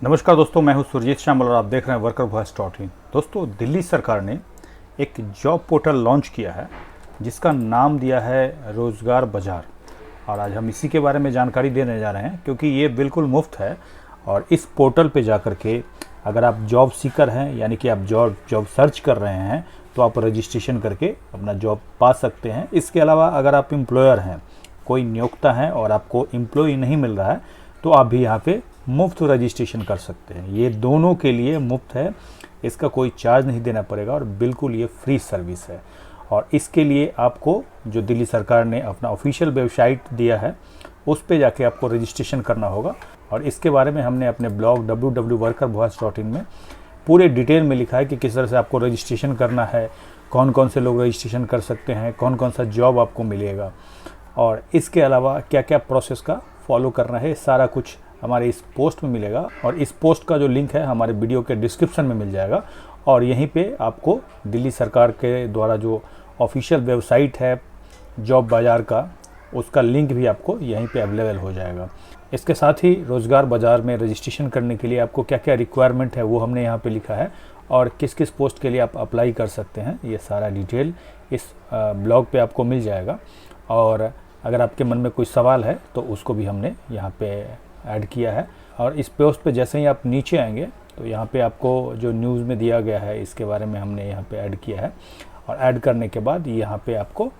नमस्कार दोस्तों, मैं हूं सुरजीत श्यामल और आप देख रहे हैं workervoice.in। दोस्तों, दिल्ली सरकार ने एक जॉब पोर्टल लॉन्च किया है जिसका नाम दिया है रोज़गार बाज़ार। और आज हम इसी के बारे में जानकारी देने जा रहे हैं क्योंकि ये बिल्कुल मुफ्त है। और इस पोर्टल पे जा कर के अगर आप जॉब सीकर हैं, यानी कि आप जॉब सर्च कर रहे हैं, तो आप रजिस्ट्रेशन करके अपना जॉब पा सकते हैं। इसके अलावा अगर आप एम्प्लॉयर हैं, कोई नियोक्ता है और आपको एम्प्लॉय नहीं मिल रहा है, तो आप भी यहाँ पे मुफ्त रजिस्ट्रेशन कर सकते हैं। ये दोनों के लिए मुफ्त है, इसका कोई चार्ज नहीं देना पड़ेगा और बिल्कुल ये फ्री सर्विस है। और इसके लिए आपको जो दिल्ली सरकार ने अपना ऑफिशियल वेबसाइट दिया है उस पे जाके आपको रजिस्ट्रेशन करना होगा। और इसके बारे में हमने अपने ब्लॉग www.workervoice.in में पूरे डिटेल में लिखा है कि किस तरह से आपको रजिस्ट्रेशन करना है, कौन कौन से लोग रजिस्ट्रेशन कर सकते हैं, कौन कौन सा जॉब आपको मिलेगा और इसके अलावा क्या क्या प्रोसेस का फॉलो करना है, सारा कुछ हमारे इस पोस्ट में मिलेगा। और इस पोस्ट का जो लिंक है हमारे वीडियो के डिस्क्रिप्शन में मिल जाएगा। और यहीं पे आपको दिल्ली सरकार के द्वारा जो ऑफिशियल वेबसाइट है जॉब बाज़ार का, उसका लिंक भी आपको यहीं पे अवेलेबल हो जाएगा। इसके साथ ही रोज़गार बाज़ार में रजिस्ट्रेशन करने के लिए आपको क्या क्या रिक्वायरमेंट है वो हमने यहाँ पे लिखा है और किस किस पोस्ट के लिए आप अप्लाई कर सकते हैं, ये सारा डिटेल इस ब्लॉग पे आपको मिल जाएगा। और अगर आपके मन में कोई सवाल है तो उसको भी हमने यहाँ पे ऐड किया है। और इस पोस्ट पे जैसे ही आप नीचे आएंगे तो यहाँ पे आपको जो न्यूज़ में दिया गया है इसके बारे में हमने यहाँ पे ऐड किया है। और ऐड करने के बाद यहाँ पे आपको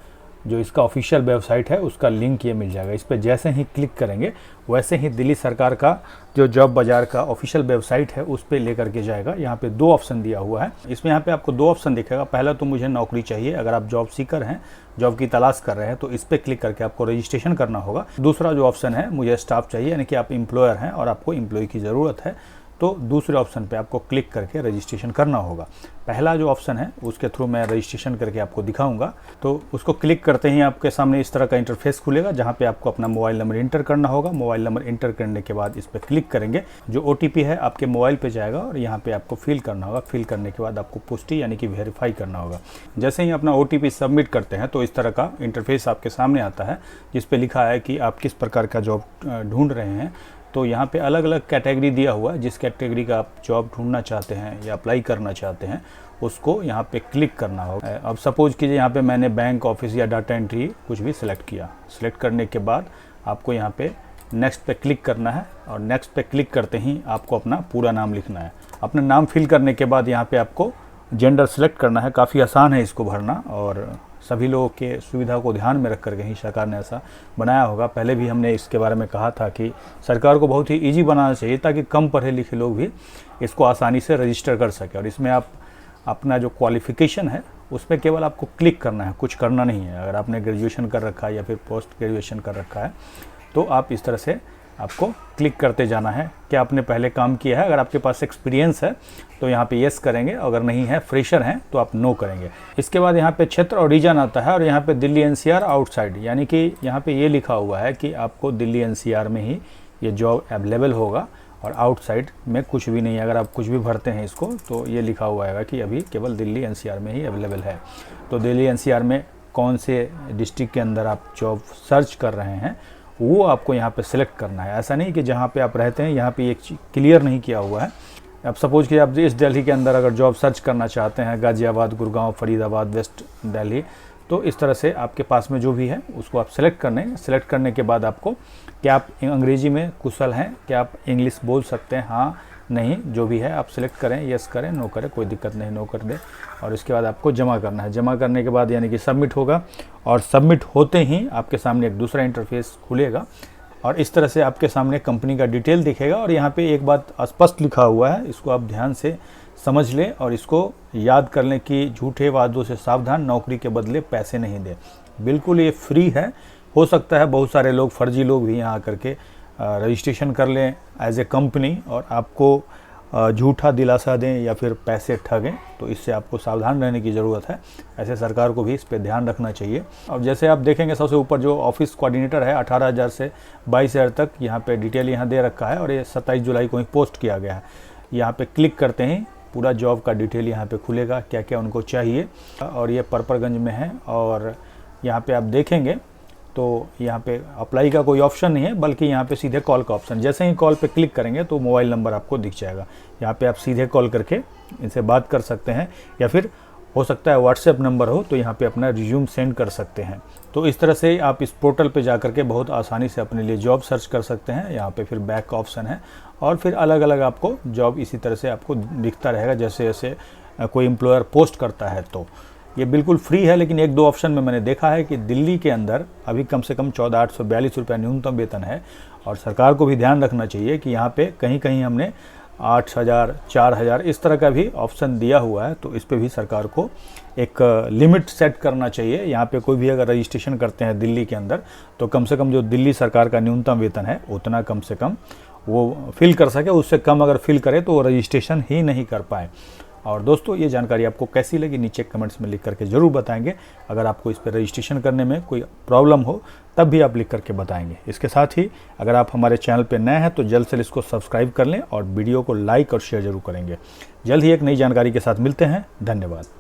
जो इसका ऑफिशियल वेबसाइट है उसका लिंक ये मिल जाएगा। इस पर जैसे ही क्लिक करेंगे वैसे ही दिल्ली सरकार का जो जॉब बाज़ार का ऑफिशियल वेबसाइट है उस पर लेकर के जाएगा। यहाँ पे दो ऑप्शन दिया हुआ है, इसमें यहाँ पे आपको दो ऑप्शन दिखेगा। पहला तो मुझे नौकरी चाहिए, अगर आप जॉब सीकर हैं, जॉब की तलाश कर रहे हैं, तो इस पर क्लिक करके आपको रजिस्ट्रेशन करना होगा। दूसरा जो ऑप्शन है मुझे स्टाफ चाहिए, यानी कि आप एम्प्लॉयर हैं और आपको एम्प्लॉय की ज़रूरत है, तो दूसरे ऑप्शन पे आपको क्लिक करके रजिस्ट्रेशन करना होगा। पहला जो ऑप्शन है उसके थ्रू मैं रजिस्ट्रेशन करके आपको दिखाऊंगा। तो उसको क्लिक करते ही आपके सामने इस तरह का इंटरफेस खुलेगा जहां पे आपको अपना मोबाइल नंबर इंटर करना होगा। मोबाइल नंबर इंटर करने के बाद इस पर क्लिक करेंगे, जो OTP है आपके मोबाइल पे जाएगा और यहाँ पे आपको फिल करना होगा। फिल करने के बाद आपको पुष्टि यानी कि वेरीफाई करना होगा। जैसे ही अपना OTP सबमिट करते हैं तो इस तरह का इंटरफेस आपके सामने आता है जिस पे लिखा है कि आप किस प्रकार का जॉब ढूंढ रहे हैं। तो यहाँ पे अलग अलग कैटेगरी दिया हुआ है, जिस कैटेगरी का आप जॉब ढूंढना चाहते हैं या अप्लाई करना चाहते हैं उसको यहाँ पे क्लिक करना होगा। अब सपोज कीजिए यहाँ पे मैंने बैंक, ऑफिस या डाटा एंट्री कुछ भी सिलेक्ट किया। सिलेक्ट करने के बाद आपको यहाँ पे नेक्स्ट पे क्लिक करना है और नेक्स्ट पे क्लिक करते ही आपको अपना पूरा नाम लिखना है। अपना नाम फिल करने के बाद यहाँ पे आपको जेंडर सेलेक्ट करना है। काफ़ी आसान है इसको भरना और सभी लोगों के सुविधा को ध्यान में रख कर के ही सरकार ने ऐसा बनाया होगा। पहले भी हमने इसके बारे में कहा था कि सरकार को बहुत ही इजी बनाना चाहिए ताकि कम पढ़े लिखे लोग भी इसको आसानी से रजिस्टर कर सकें। और इसमें आप अपना जो क्वालिफ़िकेशन है उस पर केवल आपको क्लिक करना है, कुछ करना नहीं है। अगर आपने ग्रेजुएशन कर रखा है या फिर पोस्ट ग्रेजुएशन कर रखा है तो आप इस तरह से आपको क्लिक करते जाना है। क्या आपने पहले काम किया है, अगर आपके पास एक्सपीरियंस है तो यहाँ पे येस करेंगे, अगर नहीं है, फ्रेशर हैं, तो आप नो करेंगे। इसके बाद यहाँ पे क्षेत्र और रीजन आता है और यहाँ पे दिल्ली NCR आउटसाइड, यानी कि यहाँ पे ये लिखा हुआ है कि आपको दिल्ली NCR में ही ये जॉब अवेलेबल होगा और आउटसाइड में कुछ भी नहीं है। अगर आप कुछ भी भरते हैं इसको तो ये लिखा हुआ है कि अभी केवल दिल्ली NCR में ही अवेलेबल है। तो दिल्ली NCR में कौन से डिस्ट्रिक्ट के अंदर आप जॉब सर्च कर रहे हैं वो आपको यहाँ पे सिलेक्ट करना है। ऐसा नहीं कि जहाँ पे आप रहते हैं यहाँ पे एक क्लियर नहीं किया हुआ है। अब सपोज कि आप इस दिल्ली के अंदर अगर जॉब सर्च करना चाहते हैं, गाज़ियाबाद, गुड़गांव, फरीदाबाद, वेस्ट दिल्ली, तो इस तरह से आपके पास में जो भी है उसको आप सेलेक्ट करने। सेलेक्ट करने के बाद आपको क्या आप अंग्रेजी में कुशल हैं, क्या आप इंग्लिश बोल सकते हैं, हाँ नहीं, जो भी है आप सिलेक्ट करें, यस करें, नो करें, कोई दिक्कत नहीं, नो कर दें। और इसके बाद आपको जमा करना है। जमा करने के बाद यानी कि सबमिट होगा और सबमिट होते ही आपके सामने एक दूसरा इंटरफेस खुलेगा और इस तरह से आपके सामने कंपनी का डिटेल दिखेगा। और यहाँ पे एक बात स्पष्ट लिखा हुआ है, इसको आप ध्यान से समझ लें और इसको याद कर लें कि झूठे वादों से सावधान, नौकरी के बदले पैसे नहीं दें। बिल्कुल ये फ्री है। हो सकता है बहुत सारे लोग, फर्जी लोग भी यहाँ आकर के रजिस्ट्रेशन कर लें एज ए कंपनी और आपको झूठा दिलासा दें या फिर पैसे ठगें, तो इससे आपको सावधान रहने की ज़रूरत है। ऐसे सरकार को भी इस पे ध्यान रखना चाहिए। और जैसे आप देखेंगे सबसे ऊपर जो ऑफिस कोऑर्डिनेटर है 18,000 से 22,000 तक यहाँ पे डिटेल यहाँ दे रखा है और ये 27 जुलाई को ही पोस्ट किया गया है। यहाँ पे क्लिक करते ही पूरा जॉब का डिटेल यहाँ पे खुलेगा, क्या क्या उनको चाहिए। और ये परपरगंज में है और यहाँ पे आप देखेंगे तो यहाँ पे अप्लाई का कोई ऑप्शन नहीं है, बल्कि यहाँ पे सीधे कॉल का ऑप्शन। जैसे ही कॉल पे क्लिक करेंगे तो मोबाइल नंबर आपको दिख जाएगा। यहाँ पे आप सीधे कॉल करके इनसे बात कर सकते हैं, या फिर हो सकता है व्हाट्सएप नंबर हो तो यहाँ पे अपना रिज्यूम सेंड कर सकते हैं। तो इस तरह से आप इस पोर्टल पे जा करके बहुत आसानी से अपने लिए जॉब सर्च कर सकते हैं। यहाँ पे फिर बैक का ऑप्शन है, और फिर अलग अलग आपको जॉब इसी तरह से आपको दिखता रहेगा जैसे जैसे कोई एम्प्लॉयर पोस्ट करता है। तो ये बिल्कुल फ्री है, लेकिन एक दो ऑप्शन में मैंने देखा है कि दिल्ली के अंदर अभी कम से कम 14,842 रुपये न्यूनतम वेतन है, और सरकार को भी ध्यान रखना चाहिए कि यहाँ पे कहीं कहीं हमने 8,000 4,000 इस तरह का भी ऑप्शन दिया हुआ है। तो इस पे भी सरकार को एक लिमिट सेट करना चाहिए। यहाँ पे कोई भी अगर रजिस्ट्रेशन करते हैं दिल्ली के अंदर, तो कम से कम जो दिल्ली सरकार का न्यूनतम वेतन है उतना कम से कम वो फिल कर सके। उससे कम अगर फिल करे तो वो रजिस्ट्रेशन ही नहीं कर पाए। और दोस्तों, ये जानकारी आपको कैसी लगी नीचे कमेंट्स में लिख करके ज़रूर बताएंगे। अगर आपको इस पर रजिस्ट्रेशन करने में कोई प्रॉब्लम हो तब भी आप लिख करके बताएंगे। इसके साथ ही अगर आप हमारे चैनल पर नए हैं तो जल्द से इसको सब्सक्राइब कर लें और वीडियो को लाइक और शेयर जरूर करेंगे। जल्द ही एक नई जानकारी के साथ मिलते हैं। धन्यवाद।